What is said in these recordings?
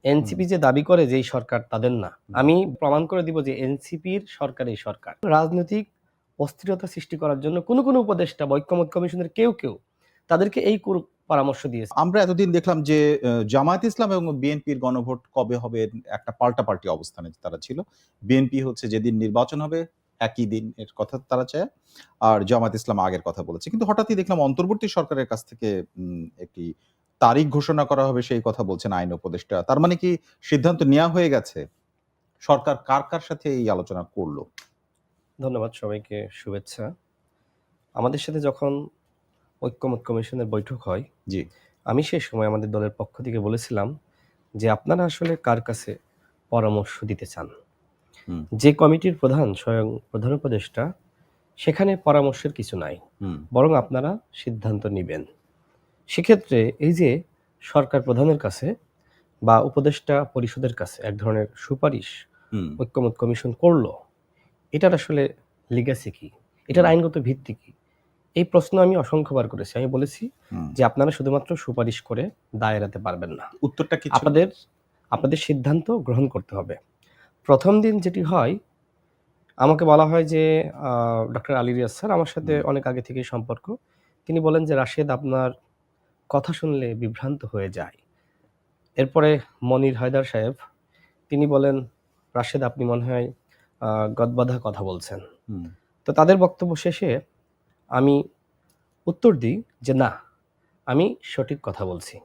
NCP যে দাবি করে যে এই সরকার তাদের না, আমি প্রমাণ করে দিব যে এনসিপির সরকার এই সরকার। রাজনৈতিক অস্থিরতা সৃষ্টি করার জন্য কোনো উপদেষ্টা বা ঐক্যমত্য কমিশনের কেউ তাদেরকে এই পরামর্শ দিয়েছে। আমরা এতদিন দেখলাম যে জামায়াত ইসলাম এবং বিএনপির গণভোট কবে হবে একটা পাল্টাপাল্টি অবস্থানে তারা ছিল। বিএনপি হচ্ছে যেদিন নির্বাচন হবে একই দিন এর কথা তারা চায়, আর জামায়াত ইসলাম আগের কথা বলেছে। কিন্তু হঠাৎই দেখলাম অন্তর্বর্তী সরকারের কাছ থেকে একটি তারিখ ঘোষণা করা হবে সেই কথা বলছেন আইন উপদেষ্টা। তার মানে কি সিদ্ধান্ত নেওয়া হয়ে গেছে? সরকার কার সাথে এই আলোচনা করলো? ধন্যবাদ, সবাইকে শুভেচ্ছা। আমাদের সাথে যখন ঐক্যমত্য কমিশনের বৈঠক হয়, জি, আমি সেই সময় আমাদের দলের পক্ষ থেকে বলেছিলাম যে আপনারা আসলে কার কাছে পরামর্শ দিতে চান। যে কমিটির প্রধান স্বয়ং প্রধান উপদেষ্টা, সেখানে পরামর্শের কিছু নাই, বরং আপনারা সিদ্ধান্ত নেবেন। সেক্ষেত্রে এই যে সরকার প্রধানের কাছে বা উপদেষ্টা পরিষদের কাছে এক ধরনের সুপারিশ ঐক্যমত্য কমিশন করলো, এটার আসলে লিগ্যাসি কি, এটার আইনগত ভিত্তি কি, এই প্রশ্ন আমি অসংখ্যবার করেছি। আমি বলেছি যে আপনারা শুধুমাত্র সুপারিশ করে দায় এড়াতে পারবেন না, উত্তরটা কি? আপনাদের সিদ্ধান্ত গ্রহণ করতে হবে। প্রথম দিন যেটি হয়, আমাকে বলা হয় যে ডক্টর আলী রিয়াজ স্যার আমার সাথে অনেক আগে থেকেই সম্পর্ক, তিনি বলেন যে রাশেদ আপনার কথা শুনলে বিভ্রান্ত হয়ে যায়। এরপরে মনির হায়দার সাহেব তিনি বলেন রাশেদ আপনি মনে হয় গদবাঁধা কথা বলছেন। তো তাদের বক্তব্য শেষে আমি উত্তর দিই যে না, আমি সঠিক কথা বলছি,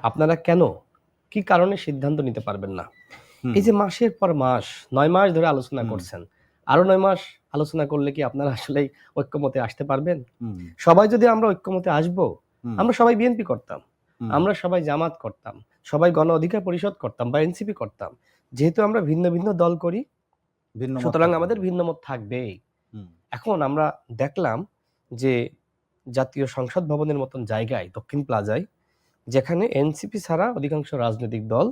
আপনারা কেন কি কারণে সিদ্ধান্ত নিতে পারবেন না? এই যে মাসের পর মাস 9 মাস ধরে আলোচনা করছেন, আরো 9 মাস আলোচনা করলে কি আপনারা আসলেই ঐক্যমতে আসতে পারবেন? সবাই যদি আমরা ঐক্যমতে আসবো, আমরা সবাই বিএনপি করতাম, আমরা সবাই জামাত করতাম, সবাই গণ অধিকার পরিষদ করতাম বা এনসিপি করতাম। যেহেতু আমরা ভিন্ন ভিন্ন দল করি, সুতরাং আমাদের ভিন্ন মত থাকবেই। এখন আমরা দেখলাম যে জাতীয় সংসদ ভবনের মতন জায়গায়, দক্ষিণ প্লাজায়, যেখানে এনসিপি ছাড়া অধিকাংশ রাজনৈতিক দল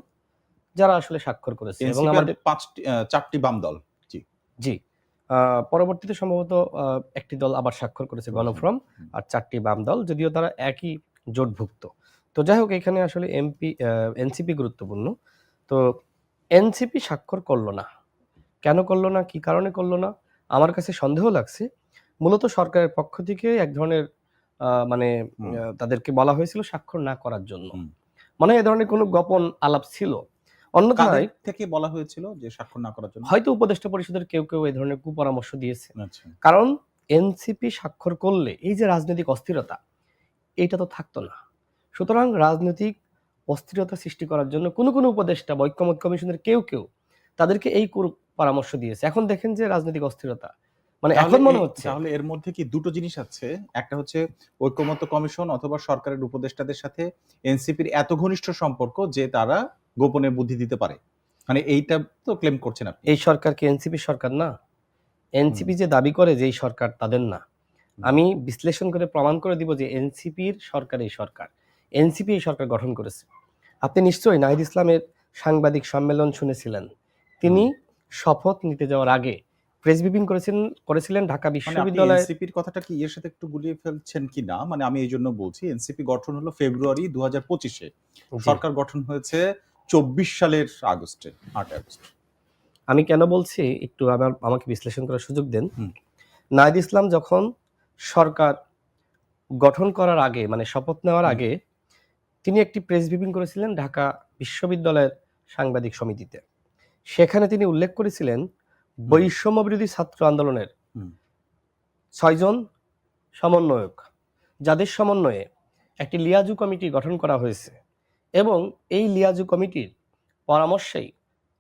যারা আসলে স্বাক্ষর করেছে এবং আমাদের 4টি বাম দল, জি পরবর্তীতে সম্ভবত একটি দল আবার স্বাক্ষর করেছে, গণফ্রম, আর 4টি বাম দল, যদিও তারা একই জোটভুক্ত। তো যাই হোক, এখানে আসলে এনসিপি গুরুত্বপূর্ণ। তো এনসিপি স্বাক্ষর করলো না, কেন করলো না, কি কারণে করলো না, আমার কাছে সন্দেহ লাগছে। মূলত সরকারের পক্ষ থেকে এক ধরনের মানে তাদেরকে বলা হয়েছিল স্বাক্ষর না করার জন্য, মানে এ ধরনের কোনো গোপন আলাপ ছিল। অন্যথায় থেকে বলা হয়েছিল যে স্বাক্ষর না করার জন্য হয়তো উপদেষ্টা পরিষদের কেউ এই ধরনের কুপরামর্শ দিয়েছে। কারণ এনসিপি স্বাক্ষর করলে এই যে রাজনৈতিক অস্থিরতা, এইটা তো থাকতো না। সুতরাং রাজনৈতিক অস্থিরতা সৃষ্টি করার জন্য কোনো উপদেষ্টা বা ঐক্যমত্য কমিশনের কেউ তাদেরকে এই পরামর্শ দিয়েছে। এখন দেখেন যে রাজনৈতিক অস্থিরতা, মানে এখন মনে হচ্ছে তাহলে এর মধ্যে কি দুটো জিনিস আছে। একটা হচ্ছে ঐক্যমত্য কমিশন অথবা সরকারের উপদেষ্টাদের সাথে এনসিপির এত ঘনিষ্ঠ সম্পর্ক যে তারা গোপনে বুদ্ধি দিতে পারে, মানে এইটা তো ক্লেম করছেন আপনি। এই সরকার কি এনসিপি সরকার না? এনসিপি যে দাবি করে যে এই সরকার তাদের না, আমি বিশ্লেষণ করে প্রমাণ করে দিব যে এনসিপির সরকার এই সরকার। এনসিপি এই সরকার গঠন করেছে। আপনি নিশ্চয়ই নাহিদ ইসলামের সাংবাদিক সম্মেলন শুনেছিলেন। তিনি শপথ নিতে যাওয়ার আগে প্রেস ব্রিফিং করেছিলেন ঢাকা বিশ্ববিদ্যালয়ে। এনসিপির কথাটা কি এর সাথে একটু গুলিয়ে ফেলছেন কি না? মানে আমি এই জন্য বলছি, এনসিপি গঠন হলো ফেব্রুয়ারি 2025-এ, সরকার গঠন হয়েছে 24 সালের আগস্টে, 8 আগস্ট। আমি কেন বলছি একটু আমাকে বিশ্লেষণ করার সুযোগ দেন। নাহিদ ইসলাম যখন সরকার গঠন করার আগে, মানে শপথ নেওয়ার আগে, তিনি একটি প্রেস ব্রিফিং করেছিলেন ঢাকা বিশ্ববিদ্যালয়ের সাংবাদিক সমিতিতে। সেখানে তিনি উল্লেখ করেছিলেন বৈষম্য বিরোধী ছাত্র আন্দোলনের 6 জন সমন্বয়ক, যাদের সমন্বয়ে একটি লিয়াজু কমিটি গঠন করা হয়েছে এবং এই লিয়াজু কমিটির পরামর্শেই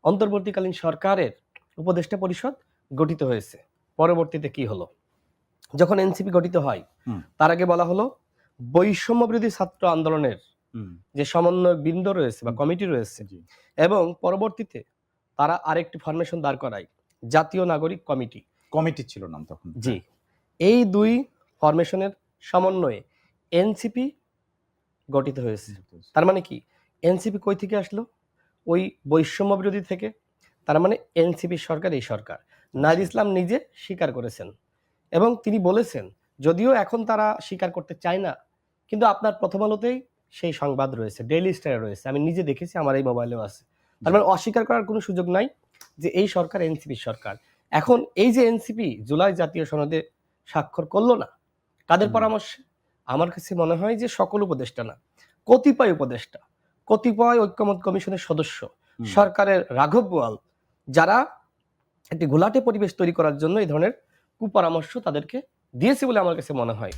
অন্তর্বর্তীকালীন সরকারের উপদেষ্টা পরিষদ গঠিত হয়েছে। পরবর্তীতে কি হলো, যখন এনসিপি গঠিত হয় তার আগে বলা হলো বৈষম্য বিরোধী ছাত্র আন্দোলনের যে সমন্বয় বৃন্দ রয়েছে বা কমিটি রয়েছে, এবং পরবর্তীতে তারা আরেকটি ফরমেশন দাঁড় করায়, জাতীয় নাগরিক কমিটি ছিল নাম তখন। জি, এই দুই ফরমেশনের সমন্বয়ে এনসিপি গঠিত হয়েছে। তার মানে কি, এনসিপি কই থেকে আসলো? ওই বৈষম্য বিরোধী থেকে। তার মানে এনসিপি সরকার এই সরকার। নাহিদ ইসলাম নিজে স্বীকার করেছেন এবং তিনি বলেছেন, যদিও এখন তারা স্বীকার করতে চায় না, কিন্তু আপনার প্রথম আলোতেই সেই সংবাদ রয়েছে, ডেইলি স্টারে রয়েছে, আমি নিজে দেখেছি, আমার এই মোবাইলেও আছে। তার মানে অস্বীকার করার কোনো সুযোগ নাই যে এই সরকার এনসিপি সরকার। এখন এই যে এনসিপি জুলাই জাতীয় সনদে স্বাক্ষর করলো না, কাদের পরামর্শে? আমার কাছে মনে হয় যে সকল উপদেষ্টা না, কতিপয় উপদেষ্টা, কতিপয় ঐক্যমত কমিশনের সদস্য, সরকারের রাঘব বোয়াল, যারা একটি ঘোলাটে পরিবেশ তৈরি করার জন্য এই ধরনের কুপরামর্শ তাদেরকে দিয়েছে বলে আমার কাছে মনে হয়।